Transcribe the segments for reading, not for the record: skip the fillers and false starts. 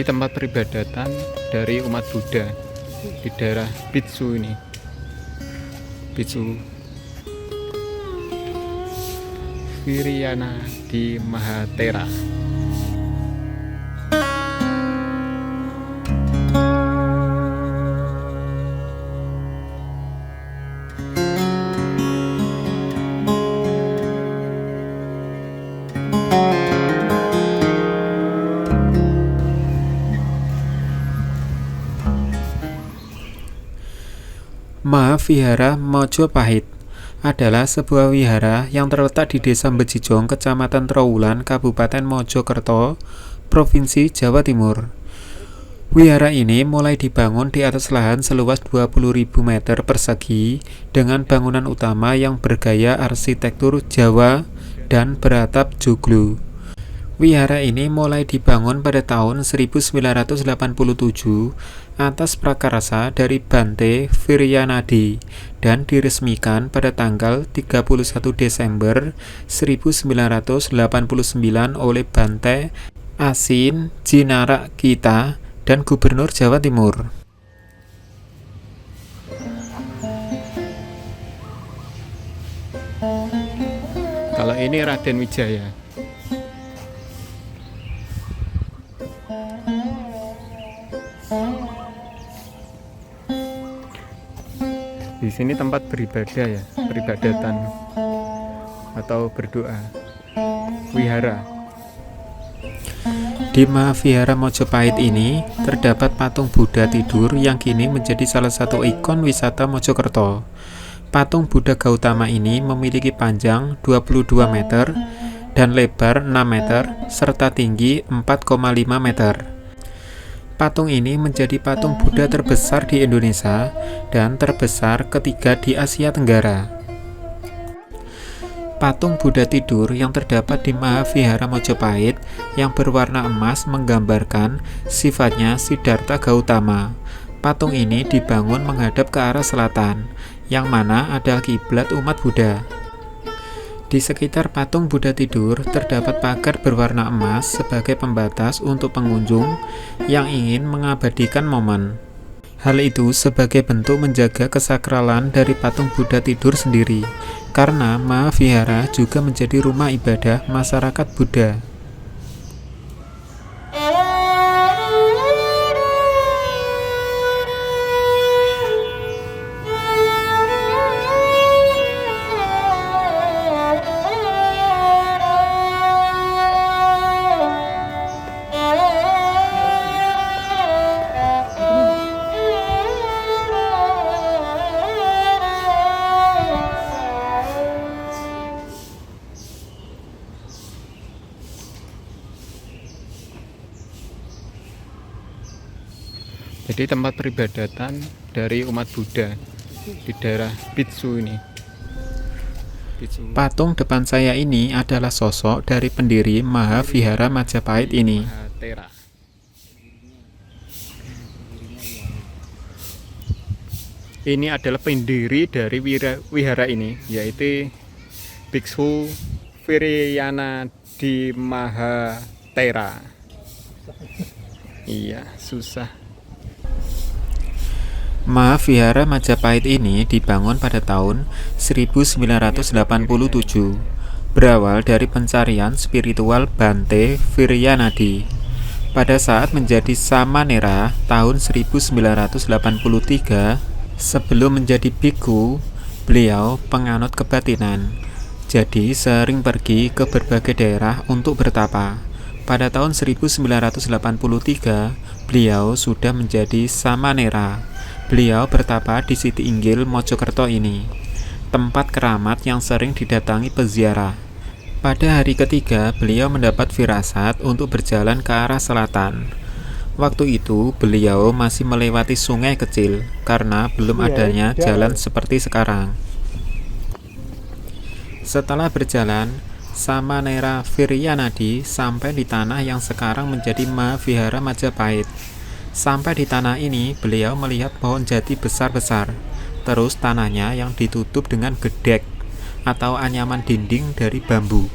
Jadi tempat peribadatan dari umat Buddha di daerah Pitsu ini. Pitsu Viriana di Mahatera. Mahavihara Mojopahit adalah sebuah wihara yang terletak di Desa Bejijong, Kecamatan Trowulan, Kabupaten Mojokerto, Provinsi Jawa Timur. Wihara ini mulai dibangun di atas lahan seluas 20.000 meter persegi dengan bangunan utama yang bergaya arsitektur Jawa dan beratap joglo. Wihara ini mulai dibangun pada tahun 1987 atas prakarsa dari Bante Viryanadi dan diresmikan pada tanggal 31 Desember 1989 oleh Bante Asin Jinarakita dan Gubernur Jawa Timur. Kalau ini Raden Wijaya. Di sini tempat beribadah ya, peribadatan atau berdoa, wihara. Di Mahavihara Mojopahit ini terdapat patung Buddha tidur yang kini menjadi salah satu ikon wisata Mojokerto. Patung Buddha Gautama ini memiliki panjang 22 meter dan lebar 6 meter serta tinggi 4,5 meter. Patung ini menjadi patung Buddha terbesar di Indonesia dan terbesar ketiga di Asia Tenggara. Patung Buddha tidur yang terdapat di Mahavihara Mojopahit yang berwarna emas menggambarkan sifatnya Siddhartha Gautama. Patung ini dibangun menghadap ke arah selatan, yang mana adalah kiblat umat Buddha. Di sekitar patung Buddha tidur terdapat pagar berwarna emas sebagai pembatas untuk pengunjung yang ingin mengabadikan momen. Hal itu sebagai bentuk menjaga kesakralan dari patung Buddha tidur sendiri, karena Mahavihara juga menjadi rumah ibadah masyarakat Buddha. Jadi tempat peribadatan dari umat Buddha di daerah Pitsu ini. Patung depan saya ini adalah sosok dari pendiri Mahavihara Majapahit ini. Ini adalah pendiri dari wihara ini, yaitu Biksu Viryana di Mahatera. Iya, susah. Mahavihara Majapahit ini dibangun pada tahun 1987, berawal dari pencarian spiritual Bante Viryanadi. Pada saat menjadi samanera tahun 1983, sebelum menjadi bhikkhu, beliau penganut kebatinan, jadi sering pergi ke berbagai daerah untuk bertapa. Pada tahun 1983, beliau sudah menjadi samanera. Beliau bertapa di Siti Inggil, Mojokerto ini, tempat keramat yang sering didatangi peziarah. Pada hari ketiga, beliau mendapat firasat untuk berjalan ke arah selatan. Waktu itu, beliau masih melewati sungai kecil, karena belum adanya jalan seperti sekarang. Setelah berjalan, Samanera Viryanadi sampai di tanah yang sekarang menjadi Mahavihara Majapahit. Sampai di tanah ini, beliau melihat pohon jati besar-besar. Terus tanahnya yang ditutup dengan gedek atau anyaman dinding dari bambu.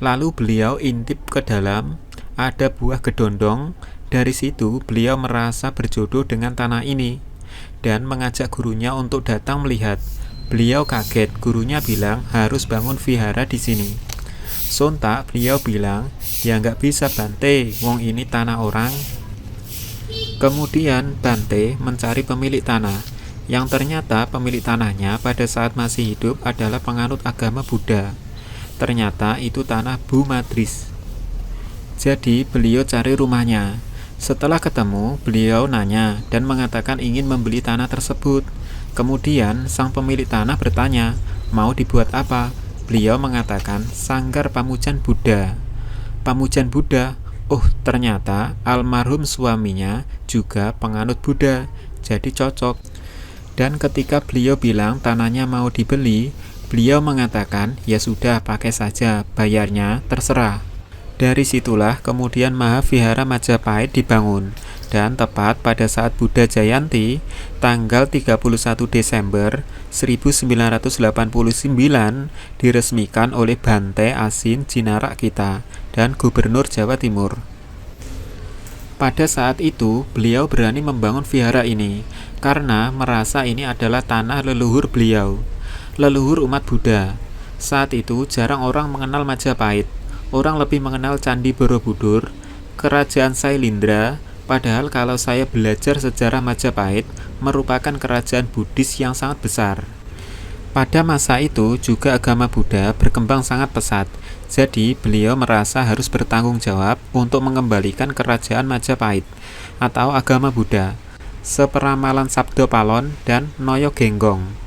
Lalu beliau intip ke dalam, ada buah gedondong Dari situ beliau merasa berjodoh dengan tanah ini dan mengajak gurunya untuk datang melihat. Beliau kaget, gurunya bilang harus bangun vihara di sini. Sontak beliau bilang, ya nggak bisa Bante, wong ini tanah orang. Kemudian Bante mencari pemilik tanah, yang ternyata pemilik tanahnya pada saat masih hidup adalah penganut agama Buddha. Ternyata itu tanah Bu Madris. Jadi beliau cari rumahnya. Setelah ketemu, beliau nanya dan mengatakan ingin membeli tanah tersebut. Kemudian sang pemilik tanah bertanya, mau dibuat apa? Beliau mengatakan sanggar pamujan Buddha. Pamujan Buddha? Oh, ternyata almarhum suaminya juga penganut Buddha, jadi cocok. Dan ketika beliau bilang tanahnya mau dibeli, beliau mengatakan, ya sudah pakai saja, bayarnya terserah. Dari situlah kemudian Mahavihara Majapahit dibangun, dan tepat pada saat Buddha Jayanti, tanggal 31 Desember 1989 diresmikan oleh Bante Asin Jinarakkhita dan Gubernur Jawa Timur. Pada saat itu, beliau berani membangun vihara ini karena merasa ini adalah tanah leluhur beliau, leluhur umat Buddha. Saat itu jarang orang mengenal Majapahit. Orang lebih mengenal Candi Borobudur, Kerajaan Sailendra, padahal kalau saya belajar sejarah Majapahit merupakan kerajaan Buddhis yang sangat besar. Pada masa itu juga agama Buddha berkembang sangat pesat, jadi beliau merasa harus bertanggung jawab untuk mengembalikan kerajaan Majapahit atau agama Buddha, seperamalan Sabdo Palon dan Noyo Genggong.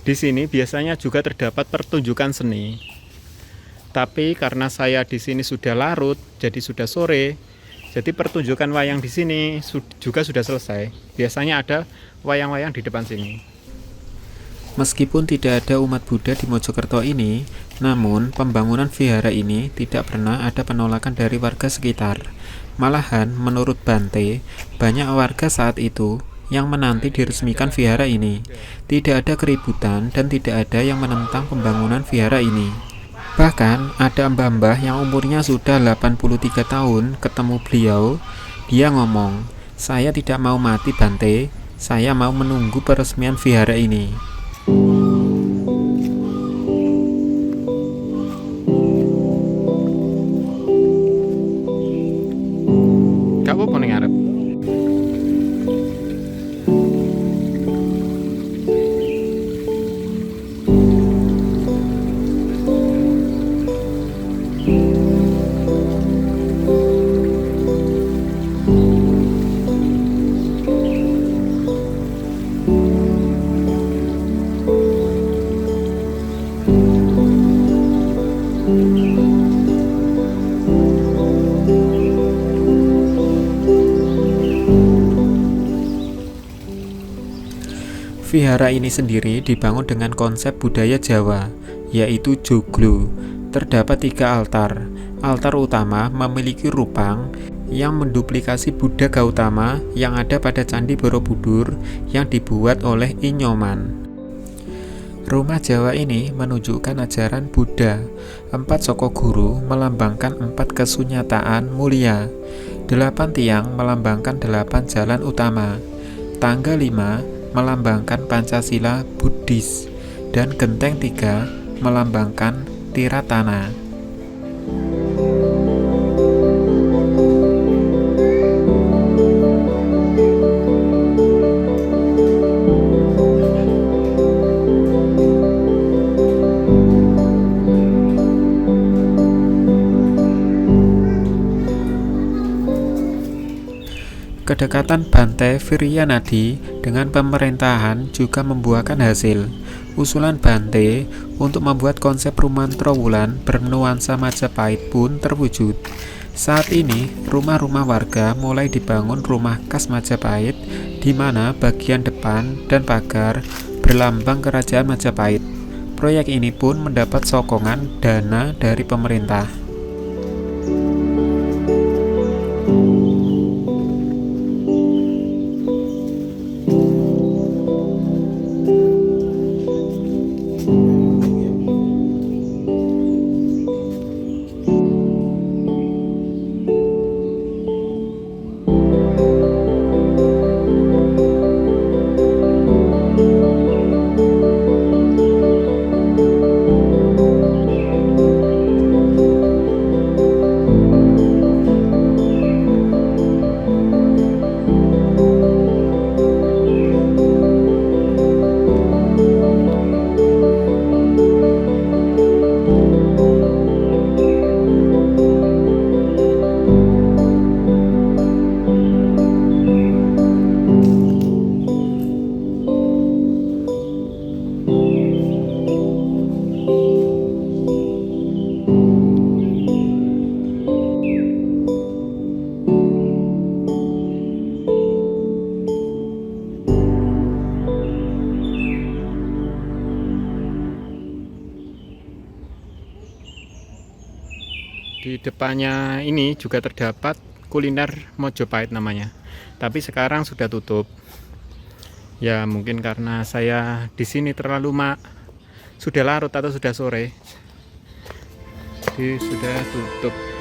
Di sini biasanya juga terdapat pertunjukan seni. Tapi karena saya di sini sudah larut, jadi sudah sore, jadi pertunjukan wayang di sini juga sudah selesai. Biasanya ada wayang-wayang di depan sini. Meskipun tidak ada umat Buddha di Mojokerto ini, namun pembangunan vihara ini tidak pernah ada penolakan dari warga sekitar. Malahan, menurut Bante, banyak warga saat itu yang menanti diresmikan vihara ini. Tidak ada keributan dan tidak ada yang menentang pembangunan vihara ini. Bahkan ada mbah-mbah yang umurnya sudah 83 tahun ketemu beliau, dia ngomong, saya tidak mau mati Bante, saya mau menunggu peresmian vihara ini. Gak apa-apa ning arep. Vihara ini sendiri dibangun dengan konsep budaya Jawa, yaitu joglo. Terdapat 3 altar. Altar utama memiliki rupang yang menduplikasi Buddha Gautama yang ada pada Candi Borobudur yang dibuat oleh Inyoman. Rumah Jawa ini menunjukkan ajaran Buddha. 4 soko guru melambangkan 4 kesunyataan mulia. 8 tiang melambangkan 8 jalan utama. Tangga 5 melambangkan Pancasila Buddhis, dan genteng 3 melambangkan Tiratana. Kedekatan Bante Viryanadi dengan pemerintahan juga membuahkan hasil. Usulan Bante untuk membuat konsep Rumahan Trowulan bernuansa Majapahit pun terwujud. Saat ini, rumah-rumah warga mulai dibangun rumah khas Majapahit, di mana bagian depan dan pagar berlambang Kerajaan Majapahit. Proyek ini pun mendapat sokongan dana dari pemerintah. Di depannya ini juga terdapat kuliner Mojopahit namanya. Tapi sekarang sudah tutup. Ya mungkin karena saya di sini terlalu sudah larut atau sudah sore. Jadi sudah tutup.